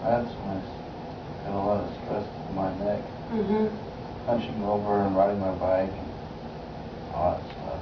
That's when I had a lot of stress in my neck. Mm-hmm. Punching over and riding my bike and all that stuff.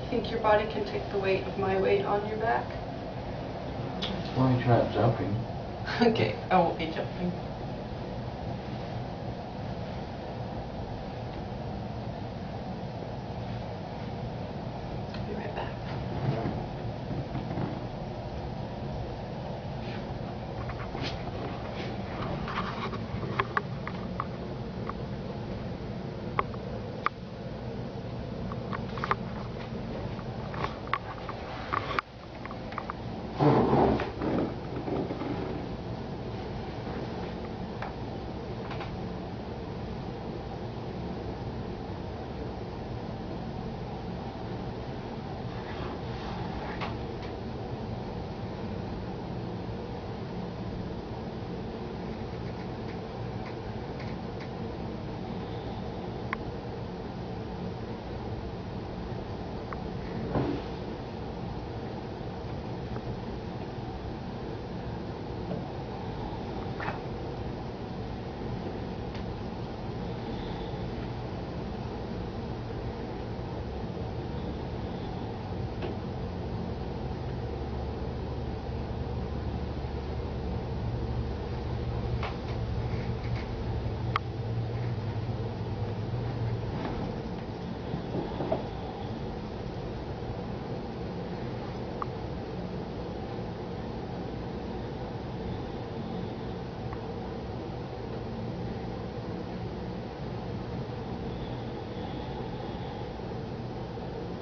Think your body can take the weight of my weight on your back? Let me try jumping. Okay, I won't be jumping. Be right back.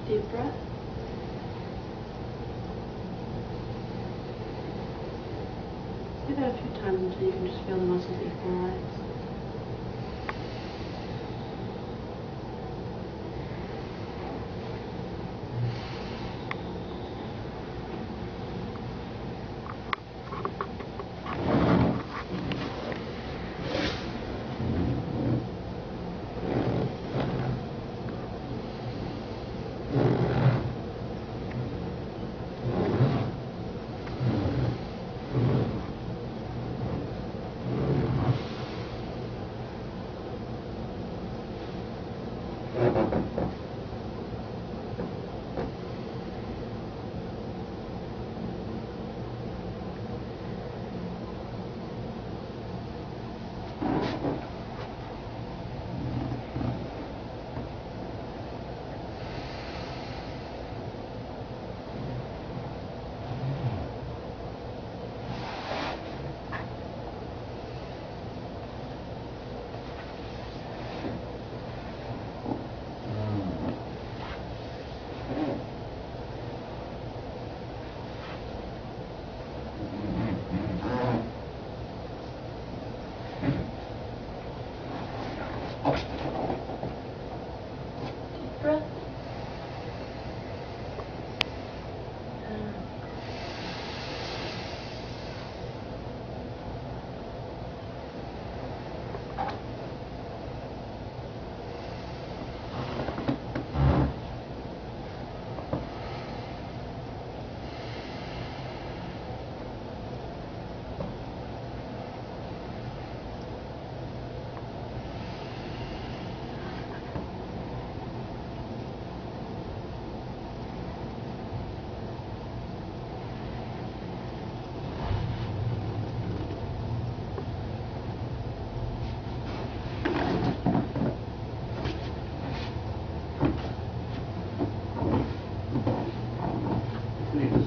Deep breath. Do that a few times until you can just feel the muscles equalize.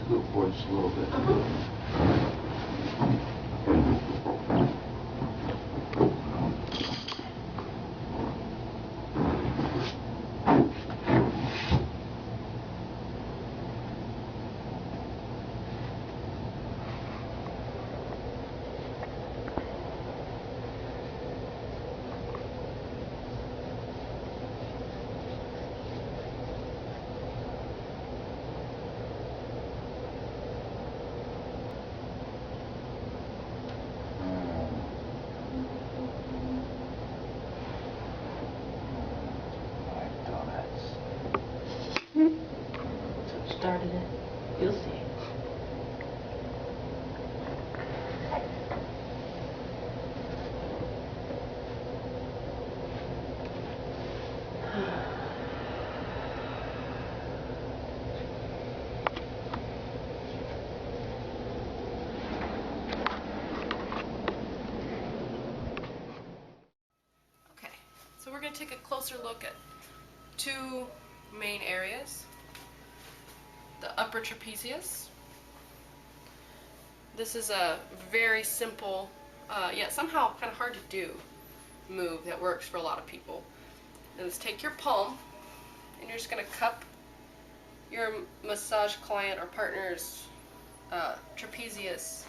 Scoot forward just a little bit. Started it. You'll see. Okay, so we're going to take a closer look at two main areas. The upper trapezius. This is a very simple, yet somehow kind of hard to do move that works for a lot of people. And is take your palm and you're just going to cup your massage client or partner's trapezius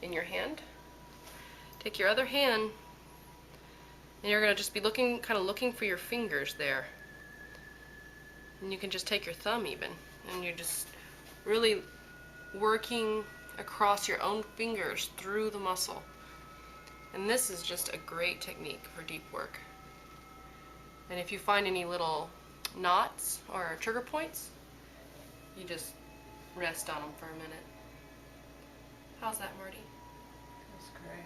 in your hand. Take your other hand and you're going to just be looking for your fingers there. And you can just take your thumb even. And you're just really working across your own fingers through the muscle. And this is just a great technique for deep work. And if you find any little knots or trigger points, you just rest on them for a minute. How's that, Marty? That's great.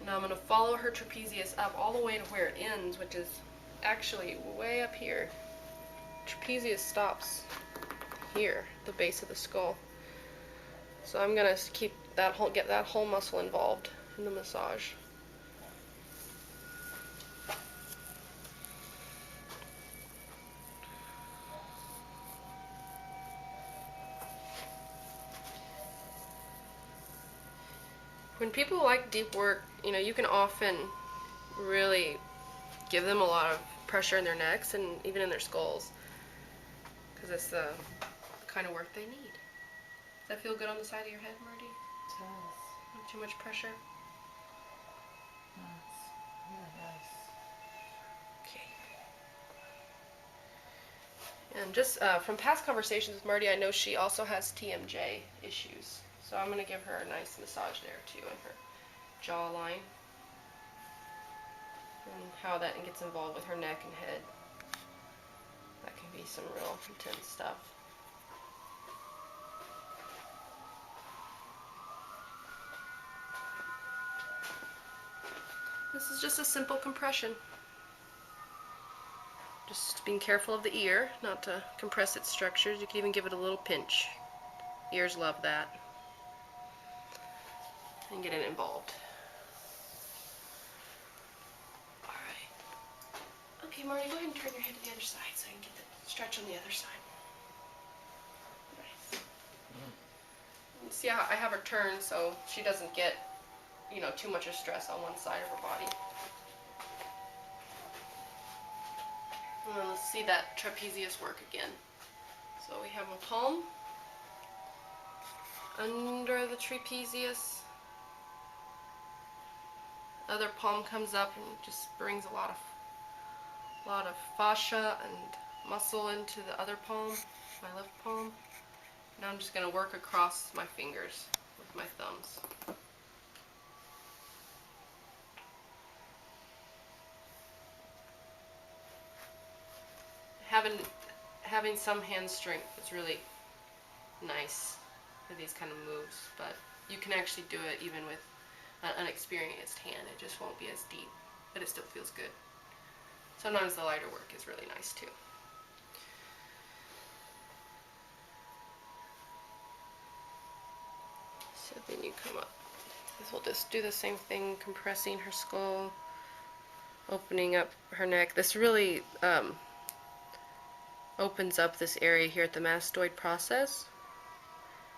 Now I'm going to follow her trapezius up all the way to where it ends, which is actually way up here. Trapezius stops here, the base of the skull. So I'm going to get that whole muscle involved in the massage. When people like deep work, you can often really give them a lot of pressure in their necks and even in their skulls, because it's the kind of work they need. Does that feel good on the side of your head, Marty? It does. Not too much pressure? That's really nice. Okay. And just from past conversations with Marty, I know she also has TMJ issues. So I'm going to give her a nice massage there too in her jawline. And how that gets involved with her neck and head. That can be some real intense stuff. This is just a simple compression. Just being careful of the ear, not to compress its structures. You can even give it a little pinch. Ears love that. And get it involved. Okay, Marty, go ahead and turn your head to the other side so I can get the stretch on the other side. Nice. See how I have her turn so she doesn't get, too much of stress on one side of her body. And then let's see that trapezius work again. So we have a palm under the trapezius. Other palm comes up and just brings a lot of fascia and muscle into the other palm, my left palm. Now I'm just going to work across my fingers with my thumbs. Having some hand strength is really nice for these kind of moves, but you can actually do it even with an unexperienced hand. It just won't be as deep, but it still feels good. Sometimes the lighter work is really nice too. So then you come up. We'll just do the same thing, compressing her skull, opening up her neck. This really opens up this area here at the mastoid process,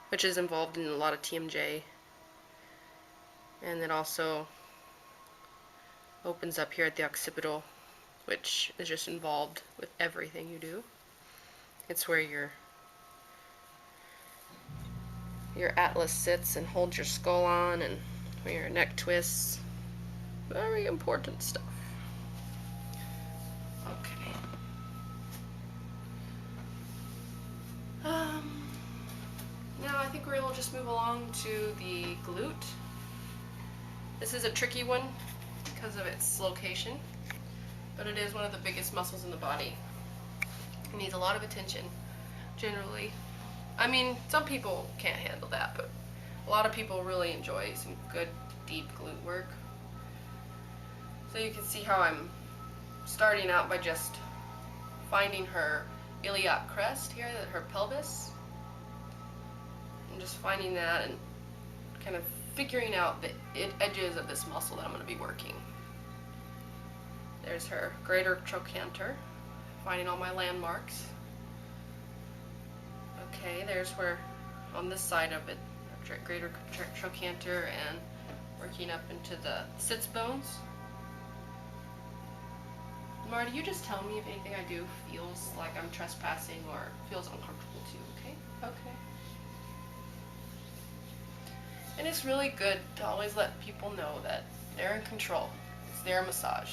which is involved in a lot of TMJ. And it also opens up here at the occipital, which is just involved with everything you do. It's where your atlas sits and holds your skull on, and where your neck twists. Very important stuff. Okay. Now I think we'll just move along to the glute. This is a tricky one because of its location, but it is one of the biggest muscles in the body. It needs a lot of attention, generally. I mean, some people can't handle that, but a lot of people really enjoy some good, deep glute work. So you can see how I'm starting out by just finding her iliac crest here, her pelvis. And just finding that and kind of figuring out the edges of this muscle that I'm going to be working. There's her greater trochanter, finding all my landmarks. Okay, there's where, on this side of it, greater trochanter, and working up into the sits bones. Marty, you just tell me if anything I do feels like I'm trespassing or feels uncomfortable too, okay? Okay. And it's really good to always let people know that they're in control. It's their massage.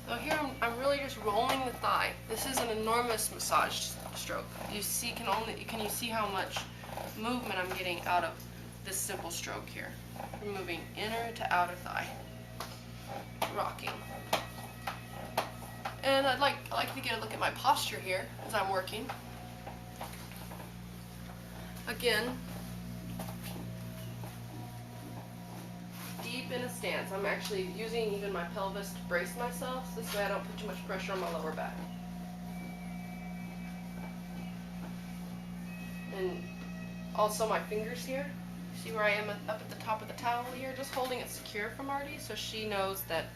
So here I'm really just rolling the thigh. This is an enormous massage stroke. You see, can you see how much movement I'm getting out of this simple stroke here? From moving inner to outer thigh, rocking. And I like to get a look at my posture here as I'm working. Again, deep in a stance. I'm actually using even my pelvis to brace myself, so this way I don't put too much pressure on my lower back. And also my fingers here. See where I am up at the top of the towel here? Just holding it secure for Marty so she knows that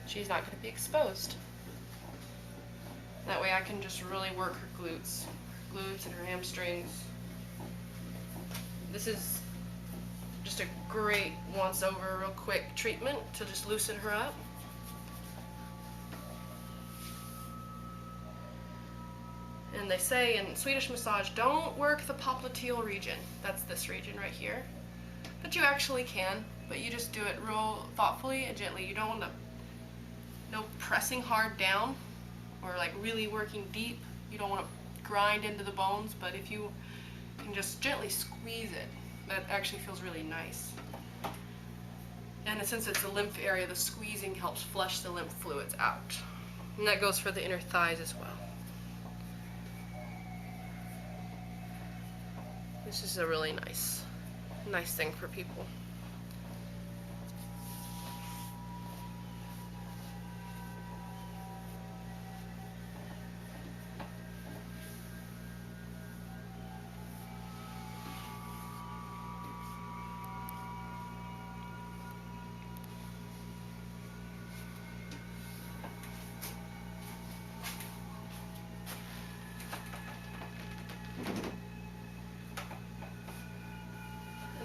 she's not going to be exposed. That way I can just really work her glutes and her hamstrings. This is just a great once over real quick treatment to just loosen her up. And they say in Swedish massage, don't work the popliteal region. That's this region right here. But you actually can, but you just do it real thoughtfully and gently. You don't want to, no pressing hard down or like really working deep. You don't want to grind into the bones, but if you can just gently squeeze it, that actually feels really nice. And since it's a lymph area, the squeezing helps flush the lymph fluids out. And that goes for the inner thighs as well. This is a really nice thing for people.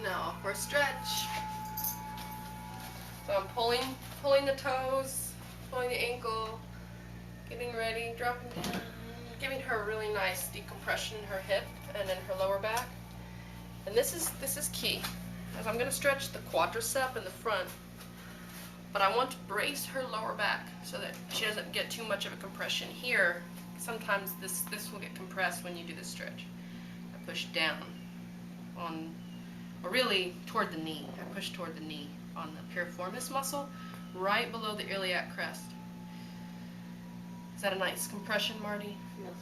Now for a stretch. So I'm pulling the toes, pulling the ankle, getting ready, dropping down, giving her a really nice decompression in her hip and in her lower back. And this is key, as I'm going to stretch the quadricep in the front, but I want to brace her lower back so that she doesn't get too much of a compression here. Sometimes this will get compressed when you do this stretch. I push down on, or really toward the knee. I push toward the knee on the piriformis muscle, right below the iliac crest. Is that a nice compression, Marty? Feels